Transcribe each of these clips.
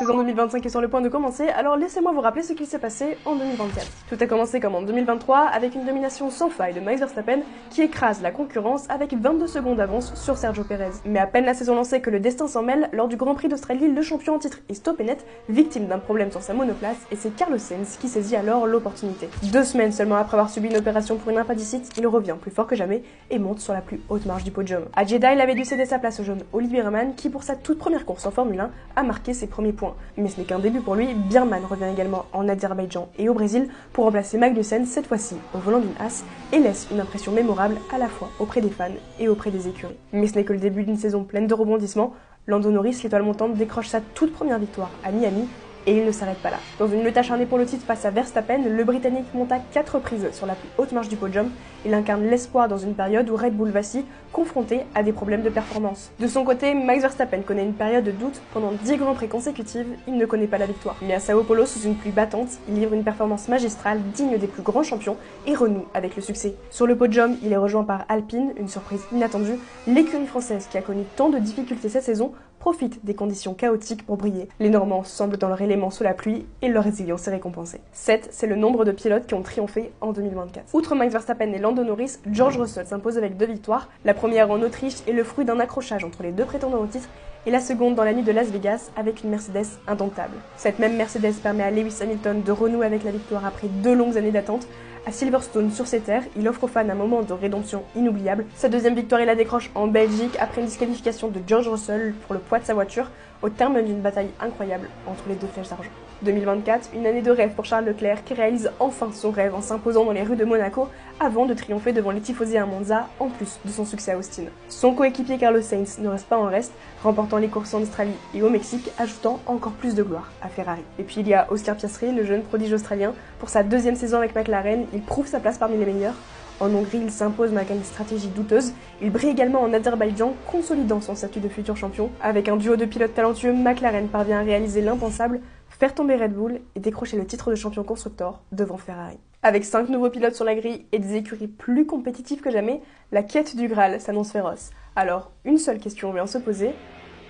saison 2025 est sur le point de commencer, alors laissez-moi vous rappeler ce qu'il s'est passé en 2024. Tout a commencé comme en 2023 avec une domination sans faille de Max Verstappen qui écrase la concurrence avec 22 secondes d'avance sur Sergio Pérez. Mais à peine la saison lancée que le destin s'en mêle, lors du Grand Prix d'Australie, le champion en titre est stoppé net, victime d'un problème sur sa monoplace, et c'est Carlos Sainz qui saisit alors l'opportunité. 2 semaines seulement après avoir subi une opération pour une appendicite, il revient plus fort que jamais et monte sur la plus haute marche du podium. À Jeddah, il avait dû céder sa place au jeune Olivier Biermann qui, pour sa toute première course en Formule 1, a marqué ses premiers points. Mais ce n'est qu'un début pour lui, Biermann revient également en Azerbaïdjan et au Brésil pour remplacer Magnussen, cette fois-ci au volant d'une Haas, et laisse une impression mémorable à la fois auprès des fans et auprès des écuries. Mais ce n'est que le début d'une saison pleine de rebondissements. Lando Norris, l'étoile montante, décroche sa toute première victoire à Miami, et il ne s'arrête pas là. Dans une lutte acharnée pour le titre face à Verstappen, le Britannique monte à 4 reprises sur la plus haute marche du podium. Il incarne l'espoir dans une période où Red Bull vacille, confronté à des problèmes de performance. De son côté, Max Verstappen connaît une période de doute. Pendant 10 Grands Prix consécutifs, il ne connaît pas la victoire. Mais à Sao Paulo, sous une pluie battante, il livre une performance magistrale digne des plus grands champions et renoue avec le succès. Sur le podium, il est rejoint par Alpine, une surprise inattendue. L'écurie française, qui a connu tant de difficultés cette saison, profite des conditions chaotiques pour briller. Les Normands semblent dans leur élément sous la pluie et leur résilience est récompensée. 7, c'est le nombre de pilotes qui ont triomphé en 2024. Outre Max Verstappen et Lando Norris, George Russell s'impose avec 2 victoires. La première en Autriche est le fruit d'un accrochage entre les 2 prétendants au titre, et la seconde dans la nuit de Las Vegas avec une Mercedes indomptable. Cette même Mercedes permet à Lewis Hamilton de renouer avec la victoire après 2 longues années d'attente. À Silverstone, sur ses terres, il offre aux fans un moment de rédemption inoubliable. Sa deuxième victoire, il la décroche en Belgique après une disqualification de George Russell pour le poids de sa voiture, au terme d'une bataille incroyable entre les 2 flèches d'argent. 2024, une année de rêve pour Charles Leclerc qui réalise enfin son rêve en s'imposant dans les rues de Monaco avant de triompher devant les tifosi à Monza, en plus de son succès à Austin. Son coéquipier Carlos Sainz ne reste pas en reste, remportant les courses en Australie et au Mexique, ajoutant encore plus de gloire à Ferrari. Et puis il y a Oscar Piastri, le jeune prodige australien. Pour sa 2e saison avec McLaren, il prouve sa place parmi les meilleurs. En Hongrie, il s'impose malgré une stratégie douteuse. Il brille également en Azerbaïdjan, consolidant son statut de futur champion. Avec un duo de pilotes talentueux, McLaren parvient à réaliser l'impensable, faire tomber Red Bull et décrocher le titre de champion constructeur devant Ferrari. Avec 5 nouveaux pilotes sur la grille et des écuries plus compétitives que jamais, la quête du Graal s'annonce féroce. Alors, une seule question vient se poser,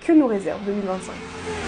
que nous réserve 2025 ?